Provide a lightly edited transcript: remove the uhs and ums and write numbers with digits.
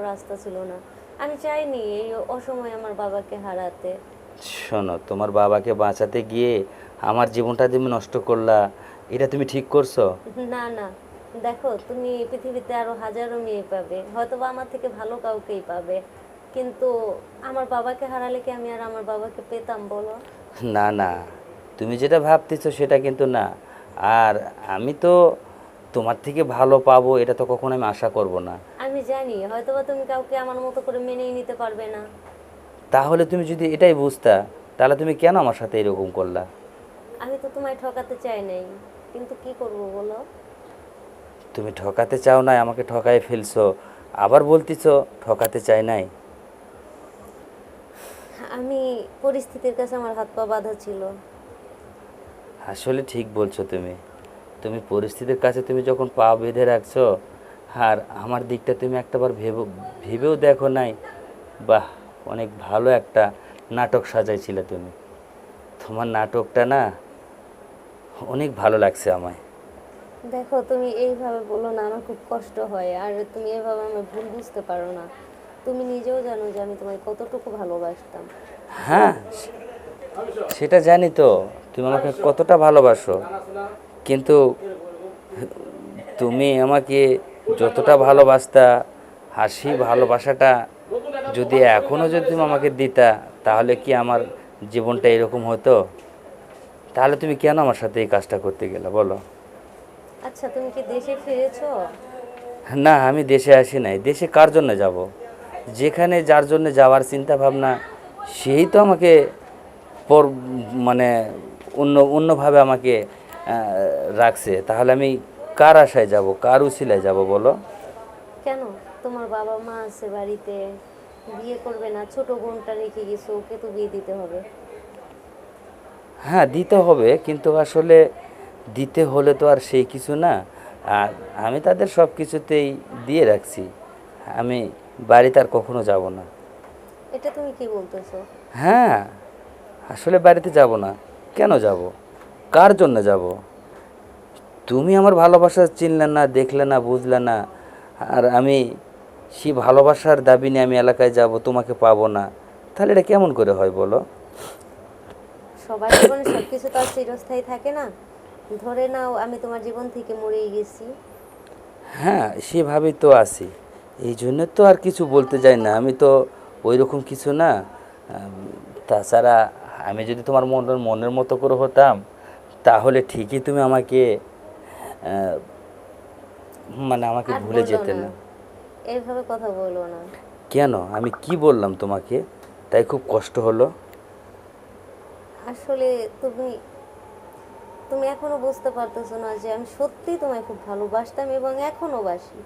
রাস্তা ছিল না। আমি চাইনি এই অসময়ে আমার বাবাকে হারাতে। শোনো, তোমার বাবাকে বাঁচাতে গিয়ে আমার জীবনটা তুমি নষ্ট করলা, এটা তুমি ঠিক করছো? না না, দেখো তুমি এই পৃথিবীতে আরো হাজারো মেয়ে পাবে, হয়তো বা আমার থেকে ভালো কাউকেই পাবে, কিন্তু আমার বাবাকে হারালে কি আমি আর আমার বাবাকে পেতাম বলো? না না, তুমি যেটা ভাবতেছো সেটা কিন্তু না। আর আমি তো তোমার থেকে ভালো পাবো এটা তো কখনো আমি আশা করব না। আমি জানি হয়তো বা তুমি কাউকে আমার মতো করে মেনেই নিতে পারবে না। তাহলে তুমি যদি এটাই বুঝতা, তাহলে তুমি কেন আমার সাথে এরকম করলা? আমি তো তোমায় ঠকাতে চাই নাই, কিন্তু কি করব বলো? তুমি ঠকাতে চাও নাই, আমাকে ঠকাই ফেলছো, আবার বলতেছো ঠকাতে চাই নাই। আমি পরিস্থিতির কাছে আমার হাত পা বাঁধা ছিল। আসলে ঠিক বলছো তুমি। তুমি পরিস্থিতির কাছে তুমি যখন পা বেঁধে রাখছো, আর আমার দিকটা তুমি একটাবার ভেবেও দেখো নাই। বাহ, অনেক ভালো একটা নাটক সাজাইছিলে তুমি। তোমার নাটকটা না অনেক ভালো লাগছে আমায়। দেখো তুমি এইভাবে বলো না, আমার খুব কষ্ট হয়, আর তুমি এভাবে আমার ভুল বুঝতে পারো না। তুমি নিজেও জানো যে আমি তোমায় কতটুকু ভালোবাসতাম। হ্যাঁ, সেটা জানি তো, তুমি আমাকে কতটা ভালোবাসো। কিন্তু তুমি আমাকে যতটা ভালোবাসতা, হাসি ভালোবাসাটা যদি এখনও যদি তুমি আমাকে দিতা, তাহলে কি আমার জীবনটা এরকম হতো? তাহলে তুমি কেন আমার সাথে এই কাজটা করতে গেলে বলো? আচ্ছা, তুমি কি দেশে ফিরেছো? না, আমি দেশে আসি নাই। দেশে কার জন্য যাব? যেখানে যার জন্য যাওয়ার চিন্তা ভাবনা, সেই তো আমাকে পর মানে অন্যভাবে আমাকে রাখছে। তাহলে আমি কার আশায় যাব, কার উছিলায় যাব বলো? কেন? তোমার বাবা মা আছে বাড়িতে, বিয়ে করবে না? ছোট বোনটা রেখে গেছো, ওকে তো বিয়ে দিতে হবে। হ্যাঁ, দিতে হবে, কিন্তু আসলে দিতে হলে তো আর সেই কিছু না। আর আমি তাদের সব কিছুতেই দিয়ে রাখছি। আমি বাড়িতে আর কখনো যাব না। এটা তুমি কি বলতেছো? হ্যাঁ, আসলে বাড়িতে যাব না। কেন যাব? কার জন্য যাব? তুমি আমার ভালোবাসা চিনলে না, দেখলে না, বুঝলে না। আর আমি সেই ভালোবাসার দাবি নিয়ে আমি এলাকায় যাব, তোমাকে পাবো না। তাহলে এটা কেমন করে হয় বলো? সবার জীবনে সবকিছু তো আর চিরস্থায়ী থাকে না। ধরে নাও আমি তোমার জীবন থেকে মরেই গেছি। হ্যাঁ, সেভাবেই তো আছি। এই জন্য তো আর কিছু বলতে যাই না। আমি তো ওই রকম কিছু না। তাছাড়া আমি যদি তোমার মনের মনের মতো করে হতাম, তাহলে ঠিকই তুমি আমাকে আহ, আমাকে আর ভুলে বললো যেতে না, না। এইভাবে কথা বলো না। কেন? আমি কি বললাম তোমাকে তাই খুব কষ্ট হলো? আসলে তুমি তুমি এখনো বুঝতে পারতেছো না যে আমি সত্যিই তোমায় খুব ভালোবাসতাম এবং এখনো বাসি।